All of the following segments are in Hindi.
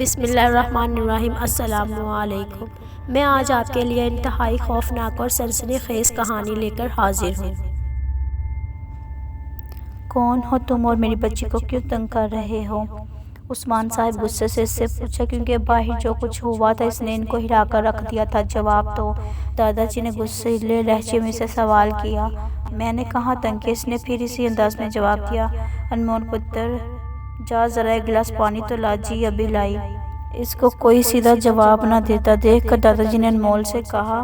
बिस्मिल्लाहिर्रहमानिर्रहीम। अस्सलामुअलैकुम। मैं आज आपके लिए इंतहाई खौफनाक और सनसनीखेज़ कहानी लेकर हाजिर हूँ। कौन हो तुम और मेरी बच्ची को क्यों तंग कर रहे हो? उस्मान साहब गुस्से से इससे पूछा, क्योंकि बाहर जो कुछ हुआ था इसने इनको हिलाकर रख दिया था। जवाब तो दादाजी ने गुस्सैले लहजे में से सवाल किया। मैंने कहाँ तंग किया? इसने फिर इसी अंदाज में जवाब दिया। अनमोल पुत्र, जा जरा एक गिलास पानी तो ला। जी अभी लाई। इसको कोई सीधा जवाब न देता देखकर दादाजी ने अनमोल से कहा,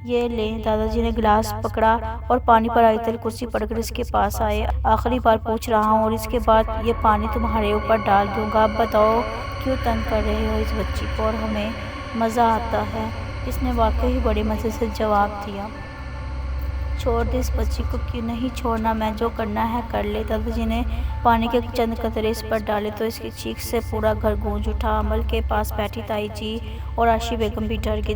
ये ले। दादाजी ने गिलास पकड़ा और पानी पर आयतल कुर्सी पढ़कर इसके पास आए। आखिरी बार पूछ रहा हूँ और इसके बाद ये पानी तुम्हारे ऊपर डाल दूंगा। अब बताओ क्यों तंग कर रहे हो इस बच्ची को? और हमें मज़ा आता है। इसने वाकई बड़े मज़े से जवाब दिया। छोड़ दे इस बच्ची को। क्यों नहीं छोड़ना? मैं जो करना है कर ले। दादाजी ने पानी के चंद कतरे इस पर डाले तो इसकी चीख से पूरा घर गूंज उठा। अमल के पास बैठी ताई जी और आशी बेगम भी डर गई।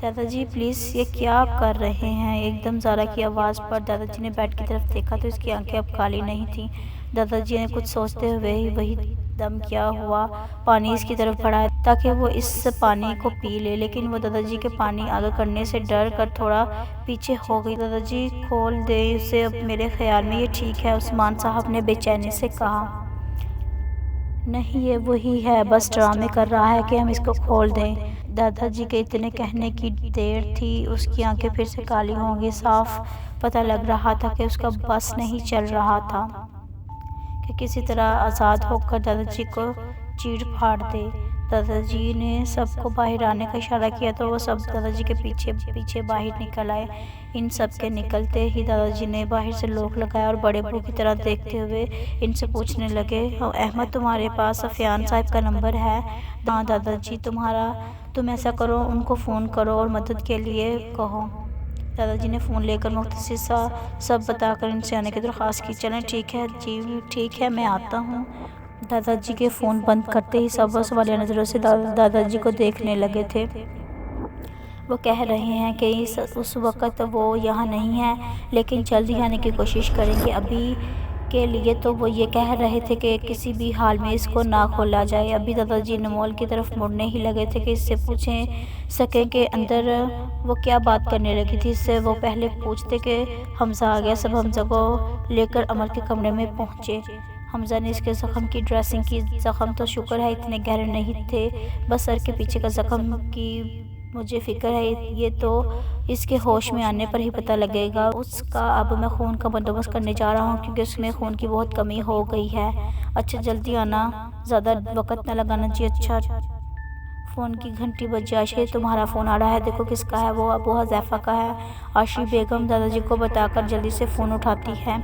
दादाजी प्लीज़, ये क्या आप कर रहे हैं? एकदम ज़ारा की आवाज़ पर दादाजी ने बेड की तरफ देखा तो इसकी आंखें अब काली नहीं थीं। दादाजी ने कुछ सोचते हुए ही वही दम क्या हुआ पानी इसकी तरफ बढ़ाया ताकि वो इस पानी को पी ले, लेकिन वो दादाजी के पानी आगे करने से डर कर थोड़ा पीछे हो गई। दादाजी खोल दे उसे, अब मेरे ख्याल में ये ठीक है, उस्मान साहब ने बेचैनी से कहा। नहीं, ये वही है, बस ड्रामे कर रहा है कि हम इसको खोल दें। दादाजी के इतने कहने की देर थी उसकी आंखें फिर से काली होंगी। साफ पता लग रहा था कि उसका बस नहीं चल रहा था कि किसी तरह आज़ाद होकर दादाजी को चीर फाड़ दे। दादाजी ने सबको बाहर आने का इशारा किया तो वो सब दादाजी के पीछे पीछे बाहर निकल आए। इन सब के निकलते ही दादाजी ने बाहर से लोग लगाया और बड़े बू की तरह देखते हुए इनसे पूछने लगे, अहमद तुम्हारे पास सफियान साहब का नंबर है? हाँ दादाजी। तुम ऐसा करो, उनको फ़ोन करो और मदद के लिए कहो। दादाजी ने फ़ोन लेकर मुख्तसर सा सब बताकर इनसे आने की दरख्वास्त की। चलें ठीक है जी, ठीक है मैं आता हूँ। दादाजी के फ़ोन बंद करते ही सब सवालिया नज़रों से दादाजी को देखने लगे थे। वो कह रहे हैं कि उस वक़्त वो यहाँ नहीं है, लेकिन जल्द ही आने की कोशिश करेंगे। अभी के लिए तो वो ये कह रहे थे कि किसी भी हाल में इसको ना खोला जाए। अभी दादाजी अनमोल की तरफ मुड़ने ही लगे थे कि इससे पूछें सकें कि अंदर वो क्या बात करने लगी थी। इससे वो पहले पूछते कि हमज़ा आ गया। सब हमज़ा को लेकर अमल के कमरे में पहुँचे। हमज़ा ने इसके ज़ख़म की ड्रेसिंग की। ज़ख़म तो शुक्र है इतने गहरे नहीं थे, बस सर के पीछे का ज़ख़म की मुझे फ़िक्र है, ये तो इसके होश में आने पर ही पता लगेगा उसका। अब मैं खून का बंदोबस्त करने जा रहा हूँ क्योंकि उसमें खून की बहुत कमी हो गई है। अच्छा जल्दी आना, ज़्यादा वक्त न लगाना जी। अच्छा। फ़ोन की घंटी बज जाए। आशी तुम्हारा फ़ोन आ रहा है, देखो किसका है। वो अबू हज़ैफ़ा का है। आशी बेगम दादाजी को बताकर जल्दी से फ़ोन उठाती है।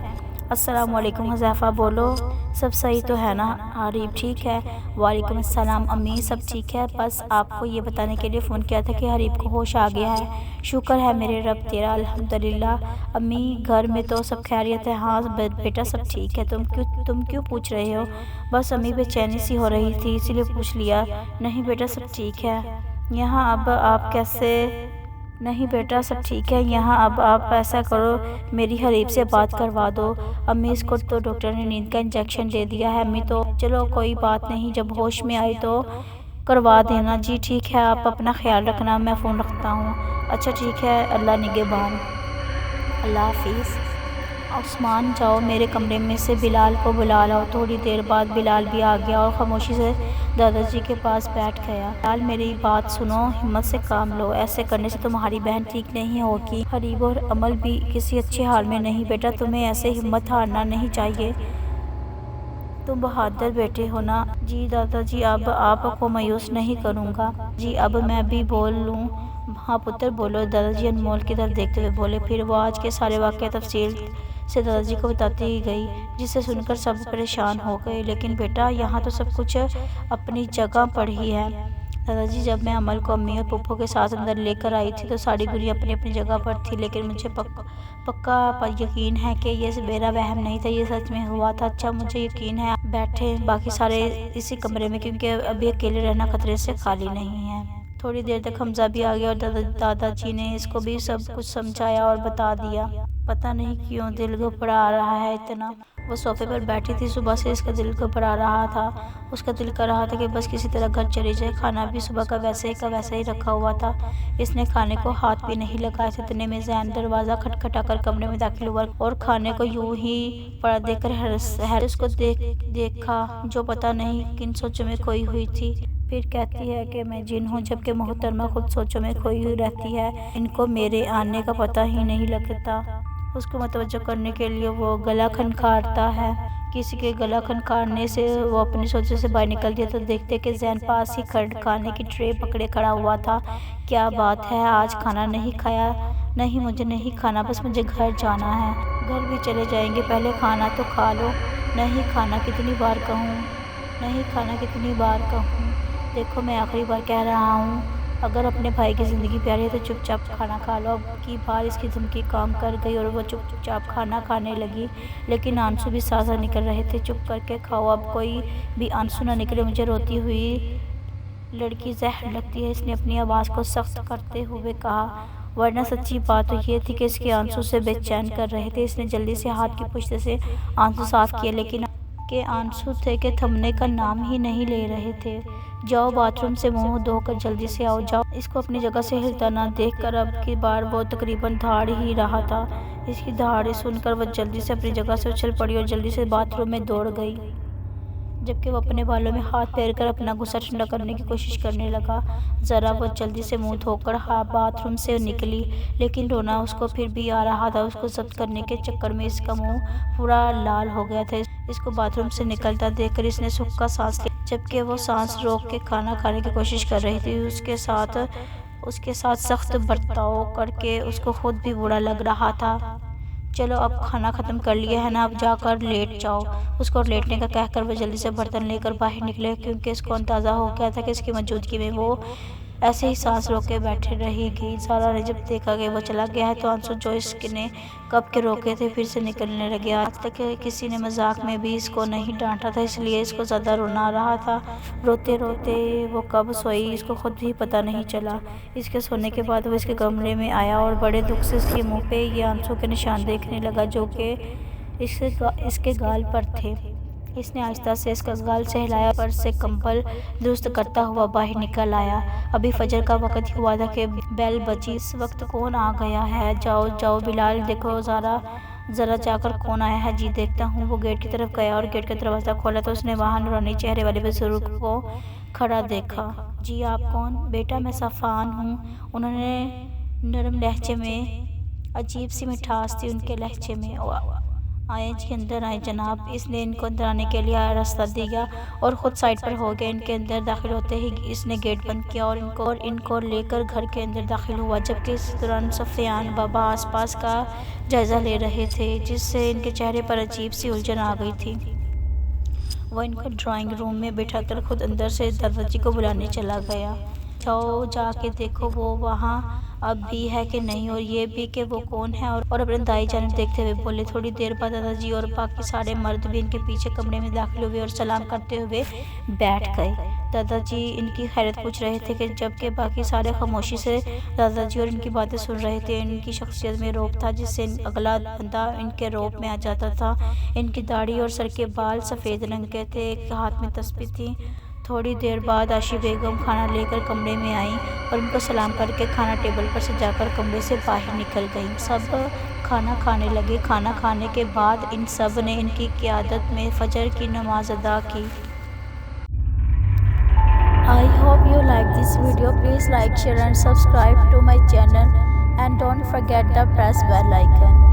अस्सलाम वालेकुम हज़ैफ़ा, बोलो सब सही तो है ना? हरीब ठीक है। वालेकुम अस्सलाम अम्मी, सब ठीक है। बस आपको ये बताने के लिए फ़ोन किया था कि हरीब को होश आ गया है। शुक्र है मेरे रब तेरा, अल्हम्दुलिल्लाह। अम्मी घर में तो सब खैरियत है? हाँ बेटा सब ठीक है। तुम क्यों पूछ रहे हो? बस अम्मी बेचैनी सी हो रही थी इसीलिए पूछ लिया। नहीं बेटा सब ठीक है यहाँ। अब आप कैसे? नहीं बेटा सब ठीक है यहाँ। अब आप ऐसा करो, मेरी हरीब से बात करवा दो। अम्मी इसको तो डॉक्टर ने नींद का इंजेक्शन दे दिया है। अम्मी तो चलो कोई बात नहीं, जब होश में आई तो करवा देना। जी ठीक है, आप अपना ख्याल रखना, मैं फ़ोन रखता हूँ। अच्छा ठीक है, अल्लाह निगहबान, अल्लाह हाफिज़। उस्मान जाओ मेरे कमरे में से बिलाल को बुला लाओ। थोड़ी देर बाद बिलाल भी आ गया और खामोशी से दादाजी के पास बैठ गया। बिलाल मेरी बात सुनो, हिम्मत से काम लो, ऐसे करने से तुम्हारी बहन ठीक नहीं होगी। हरीब और अमल भी किसी अच्छे हाल में नहीं। बेटा तुम्हें ऐसे हिम्मत हारना नहीं चाहिए, तुम बहादुर बेटे हो ना। जी दादाजी, अब आपको मायूस नहीं करूँगा। जी अब मैं भी बोल लूँ? हाँ पुत्र बोलो। दादाजी अनमोल की तरफ देखते हुए बोले। फिर वो आज के सारे वाक़े तफसील से दादाजी को बताती ही गई, जिसे सुनकर सब परेशान हो गए। लेकिन बेटा यहाँ तो सब कुछ अपनी जगह पर ही है। दादाजी जब मैं अमल को अम्मी और पुप्पो के साथ अंदर लेकर आई थी तो सारी गुड़िया अपनी अपनी जगह पर थी, लेकिन मुझे पक्का पर यकीन है कि ये मेरा वहम नहीं था, ये सच में हुआ था। अच्छा मुझे यकीन है। बैठे बाकी सारे इसी कमरे में, क्योंकि अभी अकेले रहना खतरे से खाली नहीं है। थोड़ी देर तक हमज़ा भी आ गया और दादाजी ने इसको भी सब कुछ समझाया और बता दिया। पता नहीं क्यों दिल घबरा रहा है इतना। वो सोफे पर बैठी थी, सुबह से इसका दिल घबरा रहा था। उसका दिल कर रहा था कि बस किसी तरह घर चली जाए। खाना भी सुबह का वैसे ही रखा हुआ था। इसने खाने को हाथ भी नहीं लगाया था। इतने में जैन दरवाज़ा खटखटा कर कमरे में दाखिल हुआ और खाने को यूं ही पड़ा देखकर हैरत उसको देखा जो पता नहीं किन सोचों में खोई हुई थी। फिर कहती है कि मैं जिन हूँ, जबकि मोहतरमा खुद सोचों में खोई हुई रहती है। इनको मेरे आने का पता ही नहीं लगता। उसको मतवज्जो करने के लिए वो गला खनखारता है। किसी के गला खनखारने से वो अपनी सोचों से बाहर निकल दिया तो देखते कि जैन पास ही खाने की ट्रे पकड़े खड़ा हुआ था। क्या बात है, आज खाना नहीं खाया? नहीं, मुझे नहीं खाना, बस मुझे घर जाना है। घर भी चले जाएंगे, पहले खाना तो खा लो। नहीं खाना कितनी बार कहूँ, नहीं खाना कितनी बार कहूँ। देखो मैं आखिरी बार कह रहा हूँ, अगर अपने भाई की ज़िंदगी प्यारी है तो चुपचाप खाना खा लो। अब की बार इसकी धमकी काम कर गई और वो चुपचाप खाना खाने लगी। लेकिन आंसू भी साथ साथ निकल रहे थे। चुप करके खाओ, अब कोई भी आंसू ना निकले, मुझे रोती हुई लड़की जहर लगती है। इसने अपनी आवाज़ को सख्त करते हुए कहा, वरना सच्ची बात तो ये थी कि इसके आंसू से बेचैन कर रहे थे। इसने जल्दी से हाथ की पुश्त से आंसू साफ किए, लेकिन के आंसू थे कि थमने का नाम ही नहीं ले रहे थे। जाओ बाथरूम से मुंह धोकर जल्दी से आओ, जाओ। इसको अपनी जगह से हिलता ना देखकर अब की बार वो तकरीबन धाड़ ही रहा था। इसकी दहाड़ी सुनकर वह जल्दी से अपनी जगह से उछल पड़ी और जल्दी से बाथरूम में दौड़ गई, जबकि वो अपने बालों में हाथ फेर कर अपना गुस्सा ठंडा करने की कोशिश करने लगा। ज़रा वो जल्दी से मुंह धोकर बाथरूम से निकली, लेकिन रोना उसको फिर भी आ रहा था। उसको जब्त करने के चक्कर में इसका मुंह पूरा लाल हो गया था। इसको बाथरूम से निकलता देखकर इसने सूखा सांस लिया, जबकि वो सांस रोक के खाना खाने की कोशिश कर रही थी। उसके साथ सख्त बर्ताव करके उसको खुद भी बुरा लग रहा था। चलो अब खाना ख़त्म कर लिया है ना, अब जाकर लेट जाओ। उसको लेटने का कहकर वह जल्दी से बर्तन लेकर बाहर निकले, क्योंकि इसको अंदाज़ा हो गया था कि इसकी मौजूदगी में वो ऐसे ही सांस रोक के बैठे रहेगी। सारा ने जब देखा कि वो चला गया है तो आंसू जो इसने कब के रोके थे फिर से निकलने लगे। आज तक किसी ने मजाक में भी इसको नहीं डांटा था, इसलिए इसको ज़्यादा रोना आ रहा था। रोते रोते वो कब सोई इसको खुद भी पता नहीं चला। इसके सोने के बाद वो इसके कमरे में आया और बड़े दुख से इसके मुँह पे ये आंसू के निशान देखने लगा जो कि इसके गाल पर थे। इसने आहिस्ता से इसका गाल सहलाया, पर से कंबल दुरुस्त करता हुआ बाहर निकल आया। अभी फजर का वक्त ही हुआ था कि बेल बजी। इस वक्त कौन आ गया है? जाओ जाओ बिलाल, देखो ज़रा जाकर कौन आया है। जी देखता हूँ। वो गेट की तरफ गया और गेट का दरवाज़ा खोला तो उसने वहाँ नूरानी चेहरे वाले बुजुर्ग को खड़ा देखा। जी आप कौन? बेटा मैं सफ़ान हूँ। उन्होंने नरम लहजे में, अजीब सी मिठास थी उनके लहजे में। आए जी, अंदर आए जनाब। इसने इनको अंदर आने के लिए रास्ता दिया और ख़ुद साइड पर हो गया। इनके अंदर दाखिल होते ही इसने गेट बंद किया और इनको लेकर घर के अंदर दाखिल हुआ, जबकि इस दौरान सफ़ियान बाबा आसपास का जायज़ा ले रहे थे, जिससे इनके चेहरे पर अजीब सी उलझन आ गई थी। वह इनको ड्राइंग रूम में बिठाकर खुद अंदर से दादाजी को बुलाने चला गया। जाओ जाके देखो वो वहाँ अब भी है कि नहीं, और ये भी कि वो कौन है। और अपने दाई जान देखते हुए बोले। थोड़ी देर बाद दादाजी और बाकी सारे मर्द भी इनके पीछे कमरे में दाखिल हुए और सलाम करते हुए बैठ गए। दादाजी इनकी खैरियत पूछ रहे थे कि जबकि बाकी सारे खामोशी से दादाजी और इनकी बातें सुन रहे थे। इनकी शख्सियत में रौब था जिससे अगला बंदा इनके रौब में आ जाता था। इनकी दाढ़ी और सर के बाल सफ़ेद रंग के थे, एक हाथ में तस्बीह थी। थोड़ी देर बाद आशी बेगम खाना लेकर कमरे में आई और इनको सलाम करके खाना टेबल पर सजाकर कमरे से बाहर निकल गई। सब खाना खाने लगे। खाना खाने के बाद इन सब ने इनकी क़ियादत में फजर की नमाज अदा की। I hope you like this video. Please like, share and subscribe to my channel and don't forget to press bell icon.